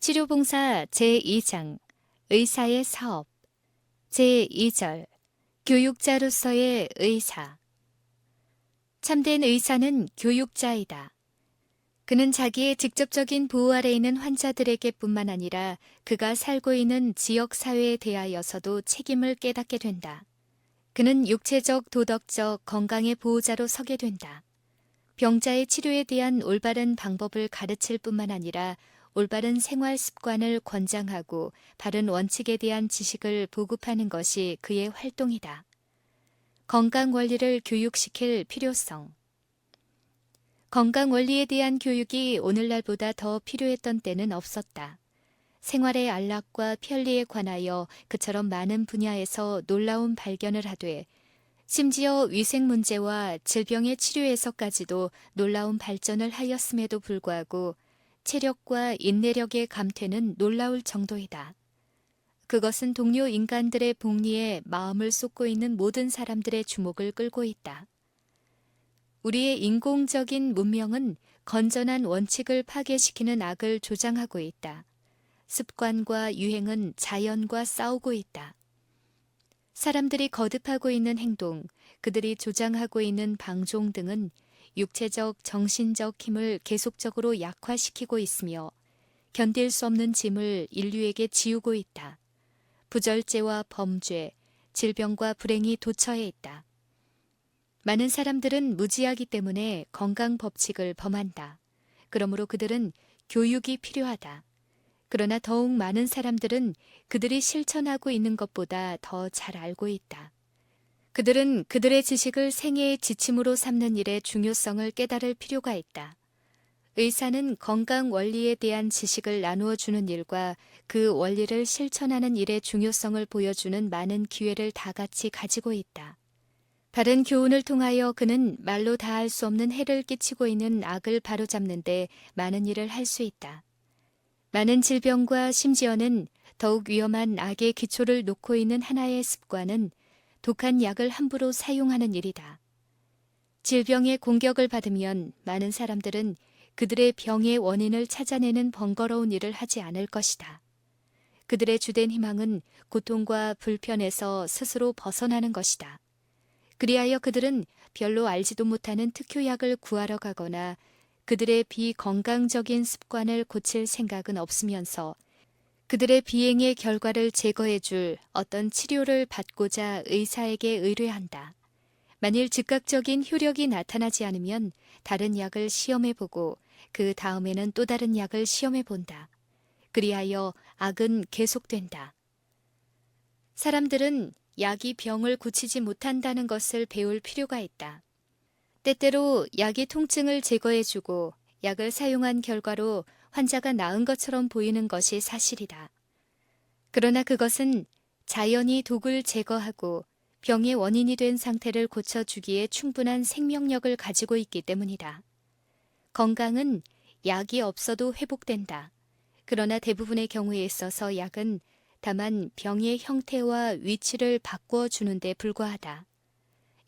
치료봉사 제2장 의사의 사업 제2절 교육자로서의 의사. 참된 의사는 교육자이다. 그는 자기의 직접적인 보호 아래 있는 환자들에게 뿐만 아니라 그가 살고 있는 지역 사회에 대하여서도 책임을 깨닫게 된다. 그는 육체적, 도덕적, 건강의 보호자로 서게 된다. 병자의 치료에 대한 올바른 방법을 가르칠 뿐만 아니라 올바른 생활 습관을 권장하고 바른 원칙에 대한 지식을 보급하는 것이 그의 활동이다. 건강 원리를 교육시킬 필요성. 건강 원리에 대한 교육이 오늘날보다 더 필요했던 때는 없었다. 생활의 안락과 편리에 관하여 그처럼 많은 분야에서 놀라운 발견을 하되 심지어 위생 문제와 질병의 치료에서까지도 놀라운 발전을 하였음에도 불구하고 체력과 인내력의 감퇴는 놀라울 정도이다. 그것은 동료 인간들의 복리에 마음을 쏟고 있는 모든 사람들의 주목을 끌고 있다. 우리의 인공적인 문명은 건전한 원칙을 파괴시키는 악을 조장하고 있다. 습관과 유행은 자연과 싸우고 있다. 사람들이 거듭하고 있는 행동, 그들이 조장하고 있는 방종 등은 육체적, 정신적 힘을 계속적으로 약화시키고 있으며 견딜 수 없는 짐을 인류에게 지우고 있다. 부절제와 범죄, 질병과 불행이 도처에 있다. 많은 사람들은 무지하기 때문에 건강 법칙을 범한다. 그러므로 그들은 교육이 필요하다. 그러나 더욱 많은 사람들은 그들이 실천하고 있는 것보다 더 잘 알고 있다. 그들은 그들의 지식을 생애의 지침으로 삼는 일의 중요성을 깨달을 필요가 있다. 의사는 건강 원리에 대한 지식을 나누어 주는 일과 그 원리를 실천하는 일의 중요성을 보여주는 많은 기회를 다 같이 가지고 있다. 바른 교훈을 통하여 그는 말로 다할 수 없는 해를 끼치고 있는 악을 바로잡는 데 많은 일을 할 수 있다. 많은 질병과 심지어는 더욱 위험한 악의 기초를 놓고 있는 하나의 습관은 독한 약을 함부로 사용하는 일이다. 질병의 공격을 받으면 많은 사람들은 그들의 병의 원인을 찾아내는 번거로운 일을 하지 않을 것이다. 그들의 주된 희망은 고통과 불편에서 스스로 벗어나는 것이다. 그리하여 그들은 별로 알지도 못하는 특효약을 구하러 가거나 그들의 비건강적인 습관을 고칠 생각은 없으면서 그들의 비행의 결과를 제거해 줄 어떤 치료를 받고자 의사에게 의뢰한다. 만일 즉각적인 효력이 나타나지 않으면 다른 약을 시험해보고 그 다음에는 또 다른 약을 시험해본다. 그리하여 악은 계속된다. 사람들은 약이 병을 고치지 못한다는 것을 배울 필요가 있다. 때때로 약이 통증을 제거해주고 약을 사용한 결과로 환자가 나은 것처럼 보이는 것이 사실이다. 그러나 그것은 자연이 독을 제거하고 병의 원인이 된 상태를 고쳐주기에 충분한 생명력을 가지고 있기 때문이다. 건강은 약이 없어도 회복된다. 그러나 대부분의 경우에 있어서 약은 다만 병의 형태와 위치를 바꾸어 주는 데 불과하다.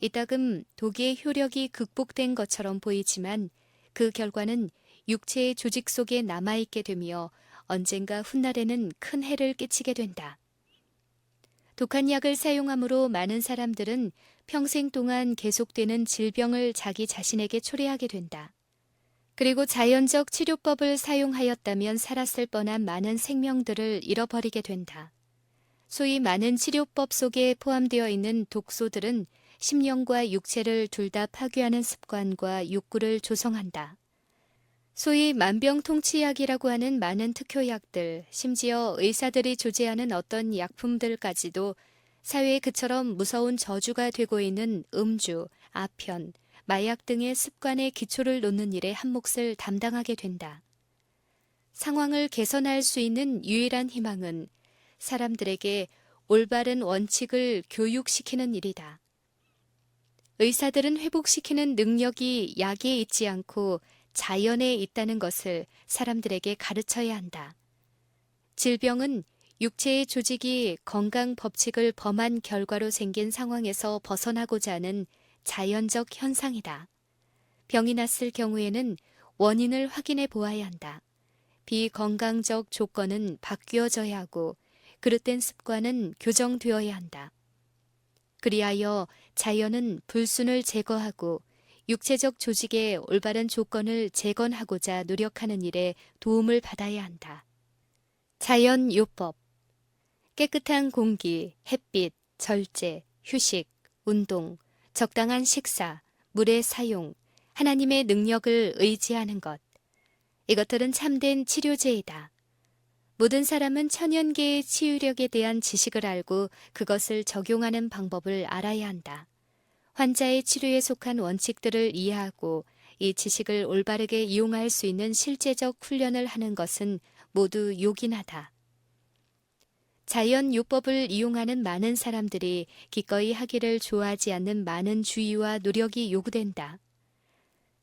이따금 독의 효력이 극복된 것처럼 보이지만 그 결과는 육체의 조직 속에 남아있게 되며 언젠가 훗날에는 큰 해를 끼치게 된다. 독한 약을 사용함으로 많은 사람들은 평생 동안 계속되는 질병을 자기 자신에게 초래하게 된다. 그리고 자연적 치료법을 사용하였다면 살았을 뻔한 많은 생명들을 잃어버리게 된다. 소위 많은 치료법 속에 포함되어 있는 독소들은 심령과 육체를 둘 다 파괴하는 습관과 욕구를 조성한다. 소위 만병통치약이라고 하는 많은 특효약들, 심지어 의사들이 조제하는 어떤 약품들까지도 사회에 그처럼 무서운 저주가 되고 있는 음주, 아편, 마약 등의 습관의 기초를 놓는 일에 한 몫을 담당하게 된다. 상황을 개선할 수 있는 유일한 희망은 사람들에게 올바른 원칙을 교육시키는 일이다. 의사들은 회복시키는 능력이 약에 있지 않고 자연에 있다는 것을 사람들에게 가르쳐야 한다. 질병은 육체의 조직이 건강 법칙을 범한 결과로 생긴 상황에서 벗어나고자 하는 자연적 현상이다. 병이 났을 경우에는 원인을 확인해 보아야 한다. 비건강적 조건은 바뀌어져야 하고 그릇된 습관은 교정되어야 한다. 그리하여 자연은 불순을 제거하고 육체적 조직의 올바른 조건을 재건하고자 노력하는 일에 도움을 받아야 한다. 자연요법. 깨끗한 공기, 햇빛, 절제, 휴식, 운동, 적당한 식사, 물의 사용, 하나님의 능력을 의지하는 것. 이것들은 참된 치료제이다. 모든 사람은 천연계의 치유력에 대한 지식을 알고 그것을 적용하는 방법을 알아야 한다. 환자의 치료에 속한 원칙들을 이해하고 이 지식을 올바르게 이용할 수 있는 실제적 훈련을 하는 것은 모두 요긴하다. 자연요법을 이용하는 많은 사람들이 기꺼이 하기를 좋아하지 않는 많은 주의와 노력이 요구된다.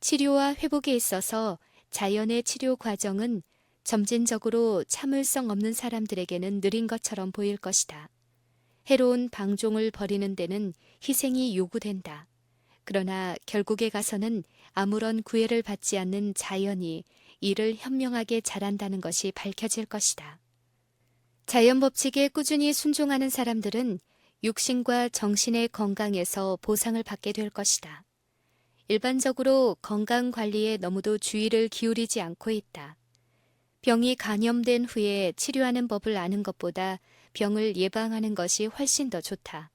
치료와 회복에 있어서 자연의 치료 과정은 점진적으로 참을성 없는 사람들에게는 느린 것처럼 보일 것이다. 해로운 방종을 벌이는 데는 희생이 요구된다. 그러나 결국에 가서는 아무런 구애를 받지 않는 자연이 이를 현명하게 잘한다는 것이 밝혀질 것이다. 자연 법칙에 꾸준히 순종하는 사람들은 육신과 정신의 건강에서 보상을 받게 될 것이다. 일반적으로 건강 관리에 너무도 주의를 기울이지 않고 있다. 병이 감염된 후에 치료하는 법을 아는 것보다 병을 예방하는 것이 훨씬 더 좋다.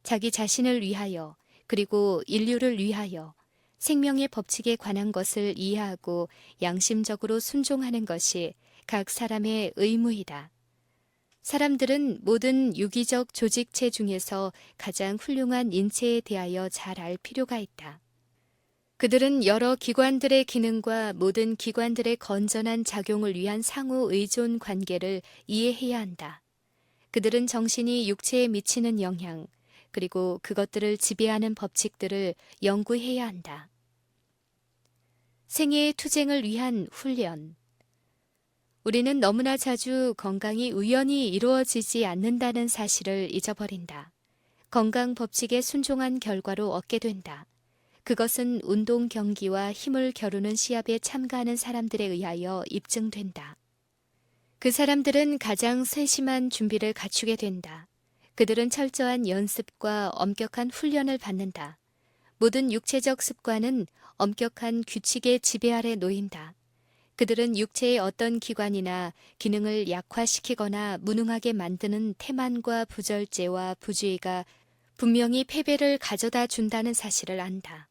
자기 자신을 위하여 그리고 인류를 위하여 생명의 법칙에 관한 것을 이해하고 양심적으로 순종하는 것이 각 사람의 의무이다. 사람들은 모든 유기적 조직체 중에서 가장 훌륭한 인체에 대하여 잘 알 필요가 있다. 그들은 여러 기관들의 기능과 모든 기관들의 건전한 작용을 위한 상호 의존 관계를 이해해야 한다. 그들은 정신이 육체에 미치는 영향, 그리고 그것들을 지배하는 법칙들을 연구해야 한다. 생애의 투쟁을 위한 훈련. 우리는 너무나 자주 건강이 우연히 이루어지지 않는다는 사실을 잊어버린다. 건강 법칙에 순종한 결과로 얻게 된다. 그것은 운동 경기와 힘을 겨루는 시합에 참가하는 사람들에 의하여 입증된다. 그 사람들은 가장 세심한 준비를 갖추게 된다. 그들은 철저한 연습과 엄격한 훈련을 받는다. 모든 육체적 습관은 엄격한 규칙의 지배 아래 놓인다. 그들은 육체의 어떤 기관이나 기능을 약화시키거나 무능하게 만드는 태만과 부절제와 부주의가 분명히 패배를 가져다 준다는 사실을 안다.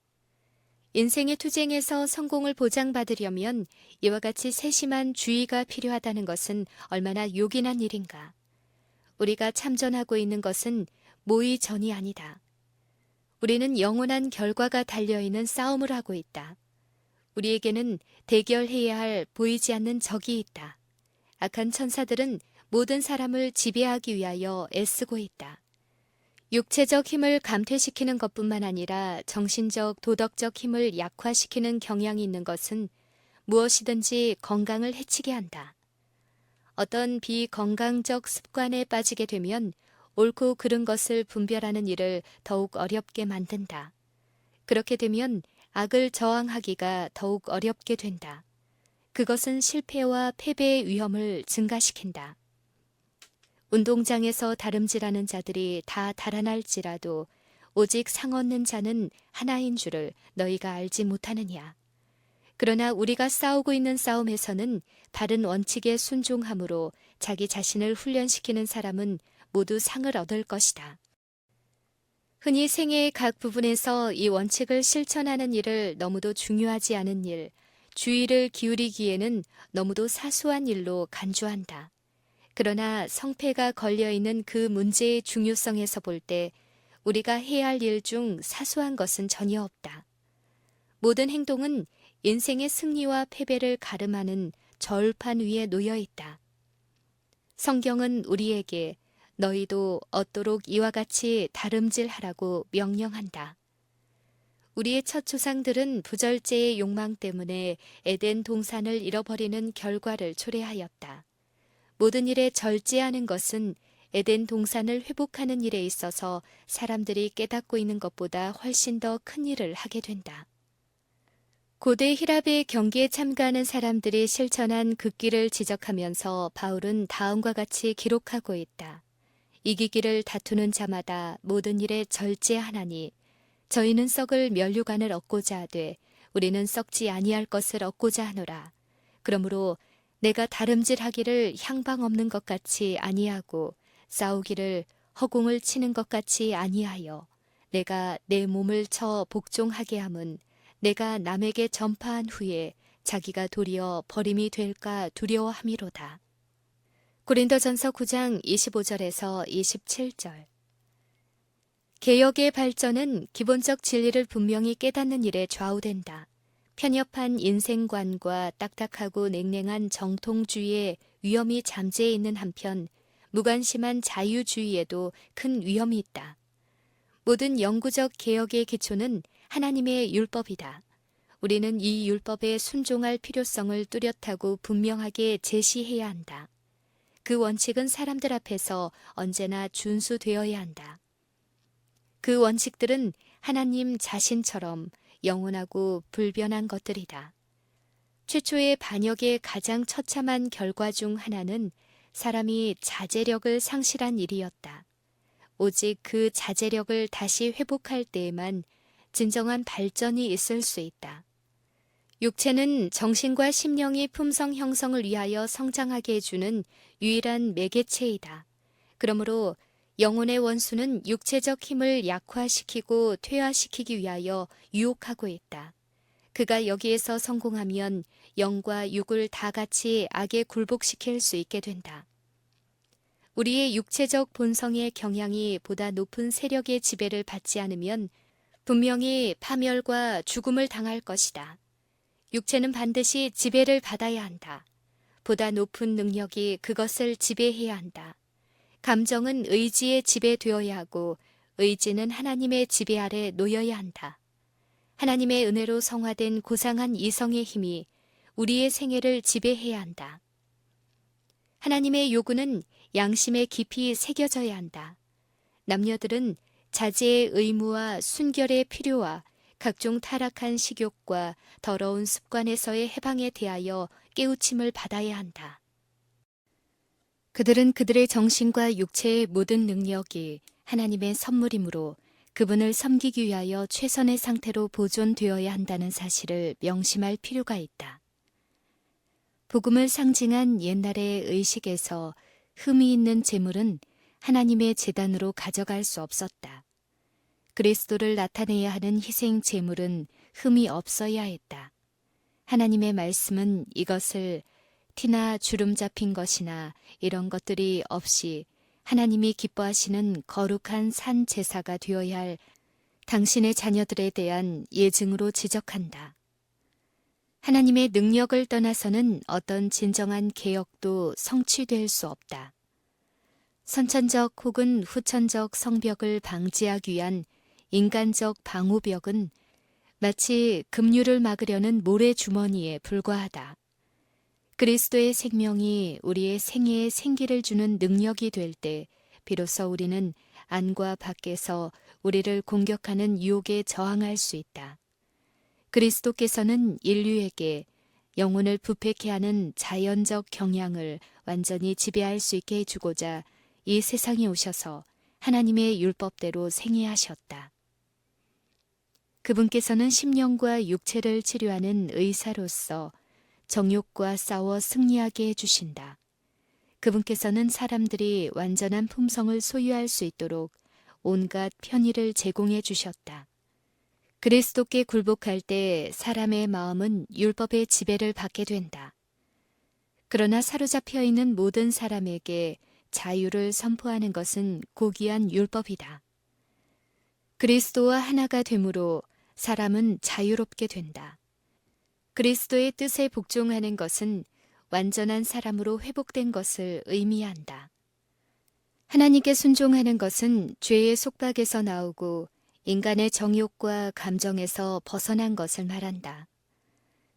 인생의 투쟁에서 성공을 보장받으려면 이와 같이 세심한 주의가 필요하다는 것은 얼마나 요긴한 일인가. 우리가 참전하고 있는 것은 모의전이 아니다. 우리는 영원한 결과가 달려있는 싸움을 하고 있다. 우리에게는 대결해야 할 보이지 않는 적이 있다. 악한 천사들은 모든 사람을 지배하기 위하여 애쓰고 있다. 육체적 힘을 감퇴시키는 것뿐만 아니라 정신적, 도덕적 힘을 약화시키는 경향이 있는 것은 무엇이든지 건강을 해치게 한다. 어떤 비건강적 습관에 빠지게 되면 옳고 그른 것을 분별하는 일을 더욱 어렵게 만든다. 그렇게 되면 악을 저항하기가 더욱 어렵게 된다. 그것은 실패와 패배의 위험을 증가시킨다. 운동장에서 다름질하는 자들이 다 달아날지라도 오직 상 얻는 자는 하나인 줄을 너희가 알지 못하느냐. 그러나 우리가 싸우고 있는 싸움에서는 바른 원칙에 순종함으로 자기 자신을 훈련시키는 사람은 모두 상을 얻을 것이다. 흔히 생애의 각 부분에서 이 원칙을 실천하는 일을 너무도 중요하지 않은 일, 주의를 기울이기에는 너무도 사소한 일로 간주한다. 그러나 성패가 걸려있는 그 문제의 중요성에서 볼 때 우리가 해야 할 일 중 사소한 것은 전혀 없다. 모든 행동은 인생의 승리와 패배를 가름하는 저울판 위에 놓여 있다. 성경은 우리에게 너희도 얻도록 이와 같이 다름질하라고 명령한다. 우리의 첫 조상들은 부절제의 욕망 때문에 에덴 동산을 잃어버리는 결과를 초래하였다. 모든 일에 절제하는 것은 에덴 동산을 회복하는 일에 있어서 사람들이 깨닫고 있는 것보다 훨씬 더 큰 일을 하게 된다. 고대 히랍의 경기에 참가하는 사람들이 실천한 극기를 지적하면서 바울은 다음과 같이 기록하고 있다. 이기기를 다투는 자마다 모든 일에 절제하나니 저희는 썩을 면류관을 얻고자 하되 우리는 썩지 아니할 것을 얻고자 하노라. 그러므로 내가 다름질하기를 향방 없는 것 같이 아니하고 싸우기를 허공을 치는 것 같이 아니하여 내가 내 몸을 쳐 복종하게 함은 내가 남에게 전파한 후에 자기가 도리어 버림이 될까 두려워함이로다. 고린도전서 9장 25절에서 27절. 개혁의 발전은 기본적 진리를 분명히 깨닫는 일에 좌우된다. 편협한 인생관과 딱딱하고 냉랭한 정통주의의 위험이 잠재해 있는 한편 무관심한 자유주의에도 큰 위험이 있다. 모든 영구적 개혁의 기초는 하나님의 율법이다. 우리는 이 율법에 순종할 필요성을 뚜렷하고 분명하게 제시해야 한다. 그 원칙은 사람들 앞에서 언제나 준수되어야 한다. 그 원칙들은 하나님 자신처럼 영원하고 불변한 것들이다. 최초의 반역의 가장 처참한 결과 중 하나는 사람이 자제력을 상실한 일이었다. 오직 그 자제력을 다시 회복할 때에만 진정한 발전이 있을 수 있다. 육체는 정신과 심령이 품성 형성을 위하여 성장하게 해주는 유일한 매개체이다. 그러므로 영혼의 원수는 육체적 힘을 약화시키고 퇴화시키기 위하여 유혹하고 있다. 그가 여기에서 성공하면 영과 육을 다 같이 악에 굴복시킬 수 있게 된다. 우리의 육체적 본성의 경향이 보다 높은 세력의 지배를 받지 않으면 분명히 파멸과 죽음을 당할 것이다. 육체는 반드시 지배를 받아야 한다. 보다 높은 능력이 그것을 지배해야 한다. 감정은 의지에 지배되어야 하고 의지는 하나님의 지배 아래 놓여야 한다. 하나님의 은혜로 성화된 고상한 이성의 힘이 우리의 생애를 지배해야 한다. 하나님의 요구는 양심에 깊이 새겨져야 한다. 남녀들은 자제의 의무와 순결의 필요와 각종 타락한 식욕과 더러운 습관에서의 해방에 대하여 깨우침을 받아야 한다. 그들은 그들의 정신과 육체의 모든 능력이 하나님의 선물이므로 그분을 섬기기 위하여 최선의 상태로 보존되어야 한다는 사실을 명심할 필요가 있다. 복음을 상징한 옛날의 의식에서 흠이 있는 제물은 하나님의 제단으로 가져갈 수 없었다. 그리스도를 나타내야 하는 희생 제물은 흠이 없어야 했다. 하나님의 말씀은 이것을 티나 주름 잡힌 것이나 이런 것들이 없이 하나님이 기뻐하시는 거룩한 산 제사가 되어야 할 당신의 자녀들에 대한 예증으로 지적한다. 하나님의 능력을 떠나서는 어떤 진정한 개혁도 성취될 수 없다. 선천적 혹은 후천적 성벽을 방지하기 위한 인간적 방호벽은 마치 급류를 막으려는 모래주머니에 불과하다. 그리스도의 생명이 우리의 생애에 생기를 주는 능력이 될 때 비로소 우리는 안과 밖에서 우리를 공격하는 유혹에 저항할 수 있다. 그리스도께서는 인류에게 영혼을 부패케 하는 자연적 경향을 완전히 지배할 수 있게 해주고자 이 세상에 오셔서 하나님의 율법대로 생애하셨다. 그분께서는 심령과 육체를 치료하는 의사로서 정욕과 싸워 승리하게 해주신다. 그분께서는 사람들이 완전한 품성을 소유할 수 있도록 온갖 편의를 제공해 주셨다. 그리스도께 굴복할 때 사람의 마음은 율법의 지배를 받게 된다. 그러나 사로잡혀 있는 모든 사람에게 자유를 선포하는 것은 고귀한 율법이다. 그리스도와 하나가 되므로 사람은 자유롭게 된다. 그리스도의 뜻에 복종하는 것은 완전한 사람으로 회복된 것을 의미한다. 하나님께 순종하는 것은 죄의 속박에서 나오고 인간의 정욕과 감정에서 벗어난 것을 말한다.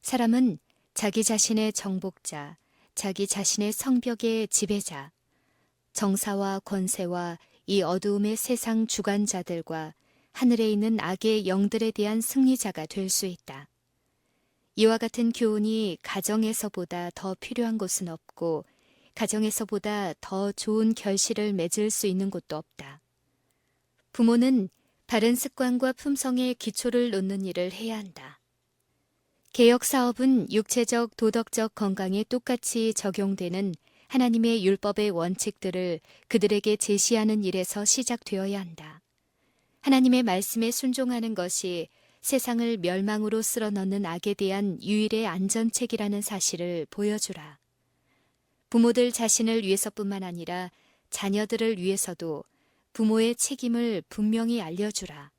사람은 자기 자신의 정복자, 자기 자신의 성벽의 지배자, 정사와 권세와 이 어두움의 세상 주관자들과 하늘에 있는 악의 영들에 대한 승리자가 될 수 있다. 이와 같은 교훈이 가정에서보다 더 필요한 곳은 없고 가정에서보다 더 좋은 결실을 맺을 수 있는 곳도 없다. 부모는 바른 습관과 품성의 기초를 놓는 일을 해야 한다. 개혁 사업은 육체적, 도덕적 건강에 똑같이 적용되는 하나님의 율법의 원칙들을 그들에게 제시하는 일에서 시작되어야 한다. 하나님의 말씀에 순종하는 것이 세상을 멸망으로 쓸어넣는 악에 대한 유일의 안전책이라는 사실을 보여주라. 부모들 자신을 위해서뿐만 아니라 자녀들을 위해서도 부모의 책임을 분명히 알려주라.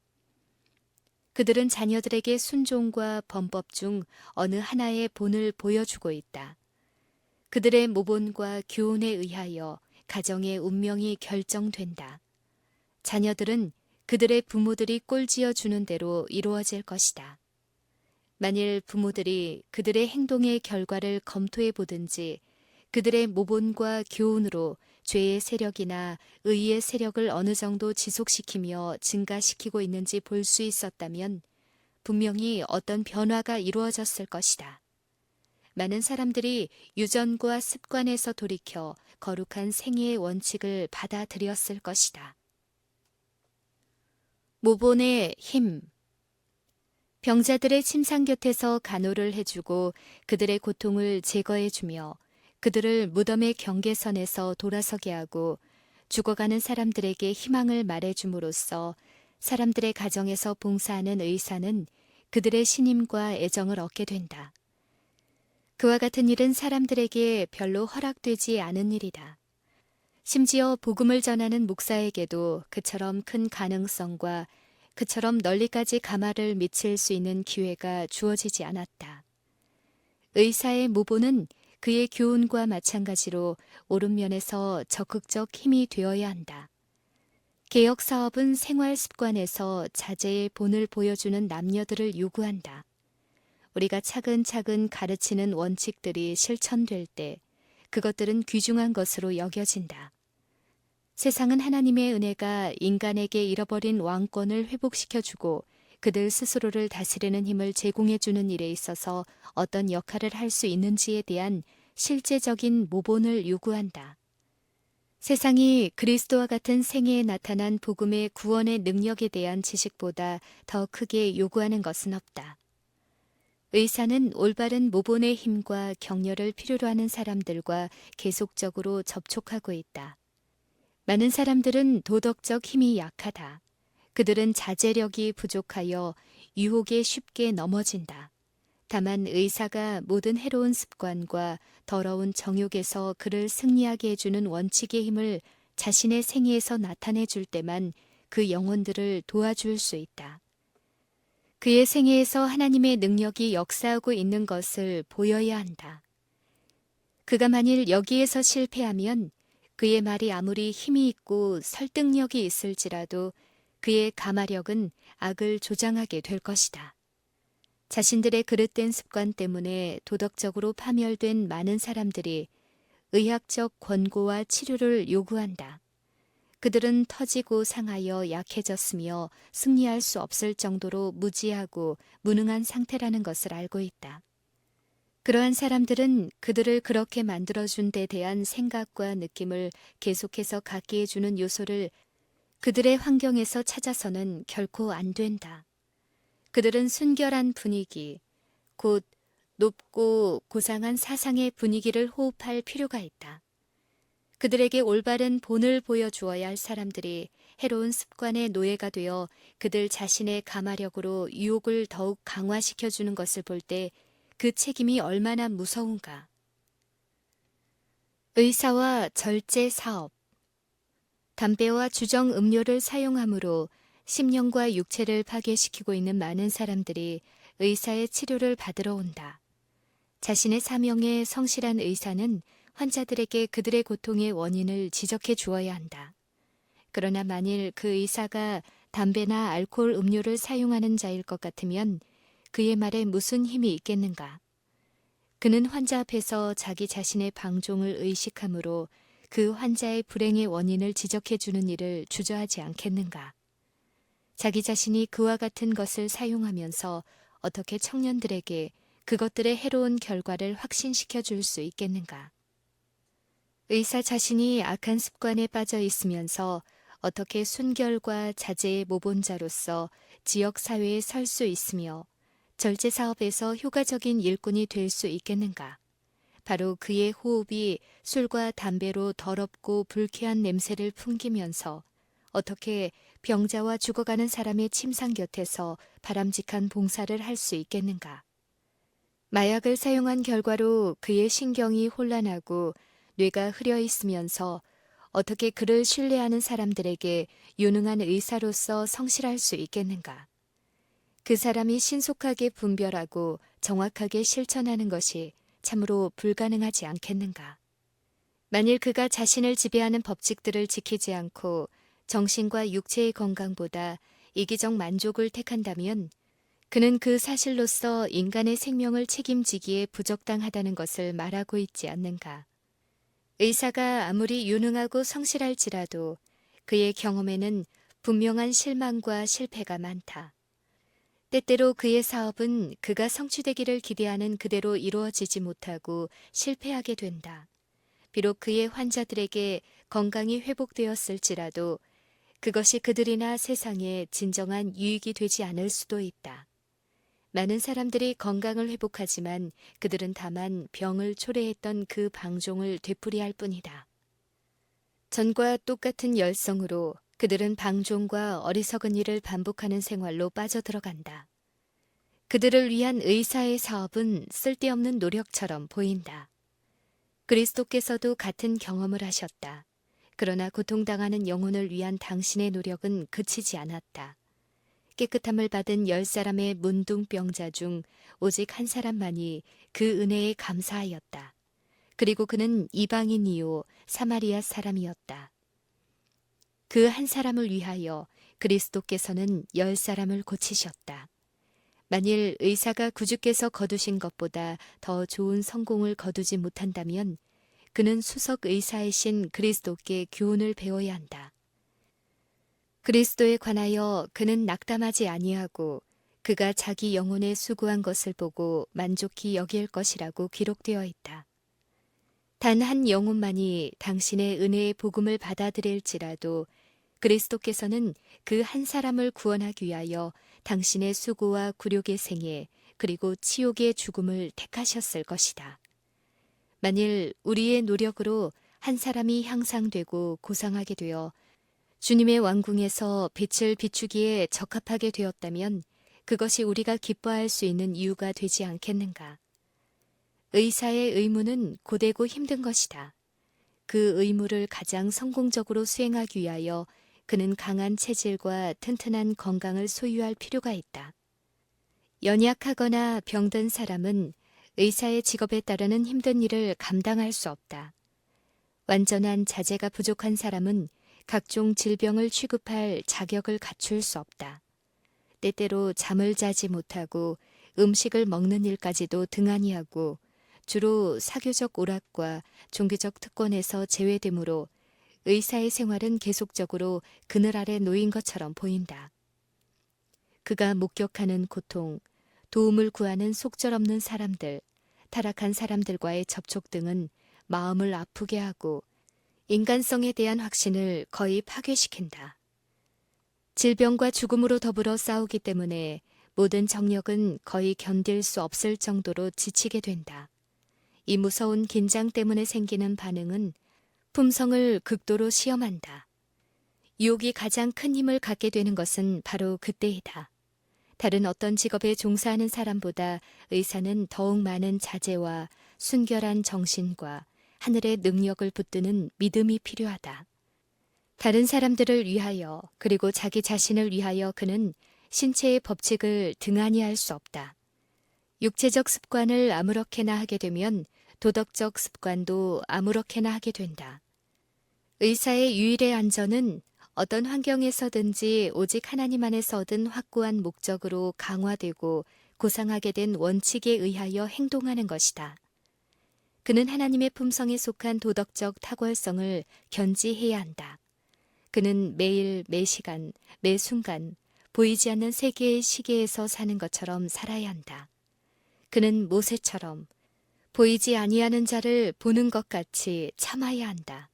그들은 자녀들에게 순종과 범법 중 어느 하나의 본을 보여주고 있다. 그들의 모본과 교훈에 의하여 가정의 운명이 결정된다. 자녀들은 그들의 부모들이 꼴지어 주는 대로 이루어질 것이다. 만일 부모들이 그들의 행동의 결과를 검토해 보든지 그들의 모본과 교훈으로 죄의 세력이나 의의 세력을 어느 정도 지속시키며 증가시키고 있는지 볼 수 있었다면 분명히 어떤 변화가 이루어졌을 것이다. 많은 사람들이 유전과 습관에서 돌이켜 거룩한 생애의 원칙을 받아들였을 것이다. 모본의 힘. 병자들의 침상 곁에서 간호를 해주고 그들의 고통을 제거해주며 그들을 무덤의 경계선에서 돌아서게 하고 죽어가는 사람들에게 희망을 말해줌으로써 사람들의 가정에서 봉사하는 의사는 그들의 신임과 애정을 얻게 된다. 그와 같은 일은 사람들에게 별로 허락되지 않은 일이다. 심지어 복음을 전하는 목사에게도 그처럼 큰 가능성과 그처럼 널리까지 가마를 미칠 수 있는 기회가 주어지지 않았다. 의사의 모본은 그의 교훈과 마찬가지로 옳은 면에서 적극적 힘이 되어야 한다. 개혁 사업은 생활 습관에서 자제의 본을 보여주는 남녀들을 요구한다. 우리가 차근차근 가르치는 원칙들이 실천될 때 그것들은 귀중한 것으로 여겨진다. 세상은 하나님의 은혜가 인간에게 잃어버린 왕권을 회복시켜주고 그들 스스로를 다스리는 힘을 제공해주는 일에 있어서 어떤 역할을 할 수 있는지에 대한 실제적인 모본을 요구한다. 세상이 그리스도와 같은 생애에 나타난 복음의 구원의 능력에 대한 지식보다 더 크게 요구하는 것은 없다. 의사는 올바른 모본의 힘과 격려를 필요로 하는 사람들과 계속적으로 접촉하고 있다. 많은 사람들은 도덕적 힘이 약하다. 그들은 자제력이 부족하여 유혹에 쉽게 넘어진다. 다만 의사가 모든 해로운 습관과 더러운 정욕에서 그를 승리하게 해주는 원칙의 힘을 자신의 생애에서 나타내 줄 때만 그 영혼들을 도와줄 수 있다. 그의 생애에서 하나님의 능력이 역사하고 있는 것을 보여야 한다. 그가 만일 여기에서 실패하면 그의 말이 아무리 힘이 있고 설득력이 있을지라도 그의 가마력은 악을 조장하게 될 것이다. 자신들의 그릇된 습관 때문에 도덕적으로 파멸된 많은 사람들이 의학적 권고와 치료를 요구한다. 그들은 터지고 상하여 약해졌으며 승리할 수 없을 정도로 무지하고 무능한 상태라는 것을 알고 있다. 그러한 사람들은 그들을 그렇게 만들어준 데 대한 생각과 느낌을 계속해서 갖게 해주는 요소를 그들의 환경에서 찾아서는 결코 안 된다. 그들은 순결한 분위기, 곧 높고 고상한 사상의 분위기를 호흡할 필요가 있다. 그들에게 올바른 본을 보여주어야 할 사람들이 해로운 습관의 노예가 되어 그들 자신의 가마력으로 유혹을 더욱 강화시켜주는 것을 볼 때 그 책임이 얼마나 무서운가. 의사와 절제 사업. 담배와 주정 음료를 사용함으로 심령과 육체를 파괴시키고 있는 많은 사람들이 의사의 치료를 받으러 온다. 자신의 사명에 성실한 의사는 환자들에게 그들의 고통의 원인을 지적해 주어야 한다. 그러나 만일 그 의사가 담배나 알코올 음료를 사용하는 자일 것 같으면 그의 말에 무슨 힘이 있겠는가? 그는 환자 앞에서 자기 자신의 방종을 의식함으로 그 환자의 불행의 원인을 지적해 주는 일을 주저하지 않겠는가? 자기 자신이 그와 같은 것을 사용하면서 어떻게 청년들에게 그것들의 해로운 결과를 확신시켜 줄 수 있겠는가? 의사 자신이 악한 습관에 빠져 있으면서 어떻게 순결과 자제의 모본자로서 지역 사회에 설 수 있으며 절제 사업에서 효과적인 일꾼이 될 수 있겠는가? 바로 그의 호흡이 술과 담배로 더럽고 불쾌한 냄새를 풍기면서 어떻게 병자와 죽어가는 사람의 침상 곁에서 바람직한 봉사를 할 수 있겠는가? 마약을 사용한 결과로 그의 신경이 혼란하고 뇌가 흐려 있으면서 어떻게 그를 신뢰하는 사람들에게 유능한 의사로서 성실할 수 있겠는가? 그 사람이 신속하게 분별하고 정확하게 실천하는 것이 참으로 불가능하지 않겠는가? 만일 그가 자신을 지배하는 법칙들을 지키지 않고 정신과 육체의 건강보다 이기적 만족을 택한다면 그는 그 사실로서 인간의 생명을 책임지기에 부적당하다는 것을 말하고 있지 않는가? 의사가 아무리 유능하고 성실할지라도 그의 경험에는 분명한 실망과 실패가 많다. 때때로 그의 사업은 그가 성취되기를 기대하는 그대로 이루어지지 못하고 실패하게 된다. 비록 그의 환자들에게 건강이 회복되었을지라도 그것이 그들이나 세상에 진정한 유익이 되지 않을 수도 있다. 많은 사람들이 건강을 회복하지만 그들은 다만 병을 초래했던 그 방종을 되풀이할 뿐이다. 전과 똑같은 열성으로 그들은 방종과 어리석은 일을 반복하는 생활로 빠져들어간다. 그들을 위한 의사의 사업은 쓸데없는 노력처럼 보인다. 그리스도께서도 같은 경험을 하셨다. 그러나 고통당하는 영혼을 위한 당신의 노력은 그치지 않았다. 깨끗함을 받은 10사람의 문둥병자 중 오직 한 사람만이 그 은혜에 감사하였다. 그리고 그는 이방인이요 사마리아 사람이었다. 그 한 사람을 위하여 그리스도께서는 10사람을 고치셨다. 만일 의사가 구주께서 거두신 것보다 더 좋은 성공을 거두지 못한다면 그는 수석 의사이신 그리스도께 교훈을 배워야 한다. 그리스도에 관하여 그는 낙담하지 아니하고 그가 자기 영혼에 수고한 것을 보고 만족히 여길 것이라고 기록되어 있다. 단 한 영혼만이 당신의 은혜의 복음을 받아들일지라도 그리스도께서는 그 한 사람을 구원하기 위하여 당신의 수고와 굴욕의 생애 그리고 치욕의 죽음을 택하셨을 것이다. 만일 우리의 노력으로 한 사람이 향상되고 고상하게 되어 주님의 왕궁에서 빛을 비추기에 적합하게 되었다면 그것이 우리가 기뻐할 수 있는 이유가 되지 않겠는가? 의사의 의무는 고되고 힘든 것이다. 그 의무를 가장 성공적으로 수행하기 위하여 그는 강한 체질과 튼튼한 건강을 소유할 필요가 있다. 연약하거나 병든 사람은 의사의 직업에 따르는 힘든 일을 감당할 수 없다. 완전한 자제가 부족한 사람은 각종 질병을 취급할 자격을 갖출 수 없다. 때때로 잠을 자지 못하고 음식을 먹는 일까지도 등한히 하고 주로 사교적 오락과 종교적 특권에서 제외되므로 의사의 생활은 계속적으로 그늘 아래 놓인 것처럼 보인다. 그가 목격하는 고통, 도움을 구하는 속절없는 사람들, 타락한 사람들과의 접촉 등은 마음을 아프게 하고 인간성에 대한 확신을 거의 파괴시킨다. 질병과 죽음으로 더불어 싸우기 때문에 모든 정력은 거의 견딜 수 없을 정도로 지치게 된다. 이 무서운 긴장 때문에 생기는 반응은 품성을 극도로 시험한다. 유혹이 가장 큰 힘을 갖게 되는 것은 바로 그때이다. 다른 어떤 직업에 종사하는 사람보다 의사는 더욱 많은 자제와 순결한 정신과 하늘의 능력을 붙드는 믿음이 필요하다. 다른 사람들을 위하여 그리고 자기 자신을 위하여 그는 신체의 법칙을 등한히 할 수 없다. 육체적 습관을 아무렇게나 하게 되면 도덕적 습관도 아무렇게나 하게 된다. 의사의 유일의 안전은 어떤 환경에서든지 오직 하나님 안에서 얻은 확고한 목적으로 강화되고 고상하게 된 원칙에 의하여 행동하는 것이다. 그는 하나님의 품성에 속한 도덕적 탁월성을 견지해야 한다. 그는 매일, 매시간, 매순간 보이지 않는 세계의 시계에서 사는 것처럼 살아야 한다. 그는 모세처럼 보이지 아니하는 자를 보는 것 같이 참아야 한다.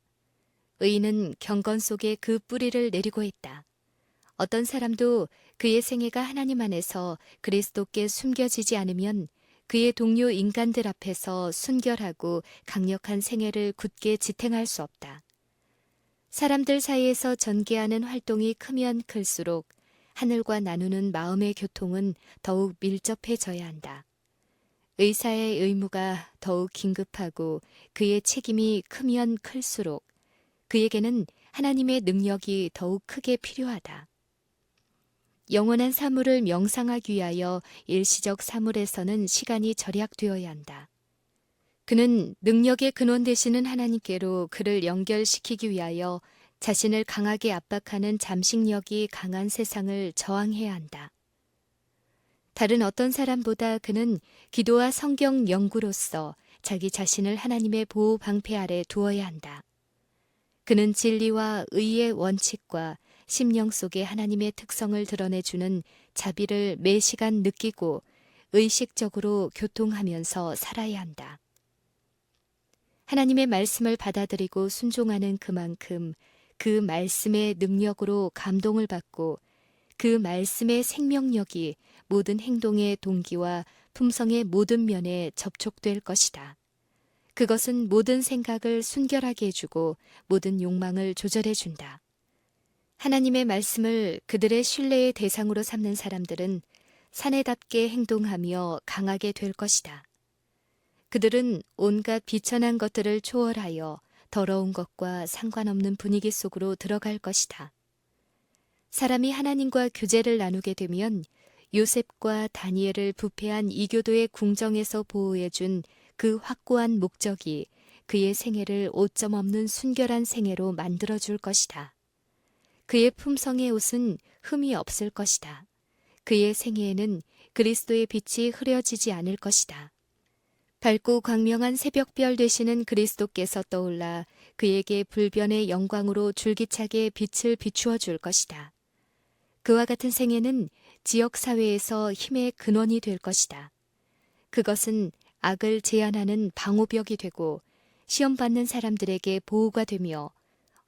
의인은 경건 속에 그 뿌리를 내리고 있다. 어떤 사람도 그의 생애가 하나님 안에서 그리스도께 숨겨지지 않으면 그의 동료 인간들 앞에서 순결하고 강력한 생애를 굳게 지탱할 수 없다. 사람들 사이에서 전개하는 활동이 크면 클수록 하늘과 나누는 마음의 교통은 더욱 밀접해져야 한다. 의사의 의무가 더욱 긴급하고 그의 책임이 크면 클수록 그에게는 하나님의 능력이 더욱 크게 필요하다. 영원한 사물을 명상하기 위하여 일시적 사물에서는 시간이 절약되어야 한다. 그는 능력의 근원 되시는 하나님께로 그를 연결시키기 위하여 자신을 강하게 압박하는 잠식력이 강한 세상을 저항해야 한다. 다른 어떤 사람보다 그는 기도와 성경 연구로서 자기 자신을 하나님의 보호 방패 아래 두어야 한다. 그는 진리와 의의 원칙과 심령 속에 하나님의 특성을 드러내주는 자비를 매 시간 느끼고 의식적으로 교통하면서 살아야 한다. 하나님의 말씀을 받아들이고 순종하는 그만큼 그 말씀의 능력으로 감동을 받고 그 말씀의 생명력이 모든 행동의 동기와 품성의 모든 면에 접촉될 것이다. 그것은 모든 생각을 순결하게 해주고 모든 욕망을 조절해준다. 하나님의 말씀을 그들의 신뢰의 대상으로 삼는 사람들은 사내답게 행동하며 강하게 될 것이다. 그들은 온갖 비천한 것들을 초월하여 더러운 것과 상관없는 분위기 속으로 들어갈 것이다. 사람이 하나님과 교제를 나누게 되면 요셉과 다니엘을 부패한 이교도의 궁정에서 보호해준 그 확고한 목적이 그의 생애를 오점 없는 순결한 생애로 만들어줄 것이다. 그의 품성의 옷은 흠이 없을 것이다. 그의 생애에는 그리스도의 빛이 흐려지지 않을 것이다. 밝고 광명한 새벽별 되시는 그리스도께서 떠올라 그에게 불변의 영광으로 줄기차게 빛을 비추어 줄 것이다. 그와 같은 생애는 지역사회에서 힘의 근원이 될 것이다. 그것은 악을 제한하는 방호벽이 되고 시험받는 사람들에게 보호가 되며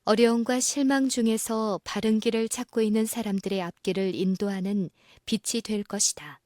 어려움과 실망 중에서 바른 길을 찾고 있는 사람들의 앞길을 인도하는 빛이 될 것이다.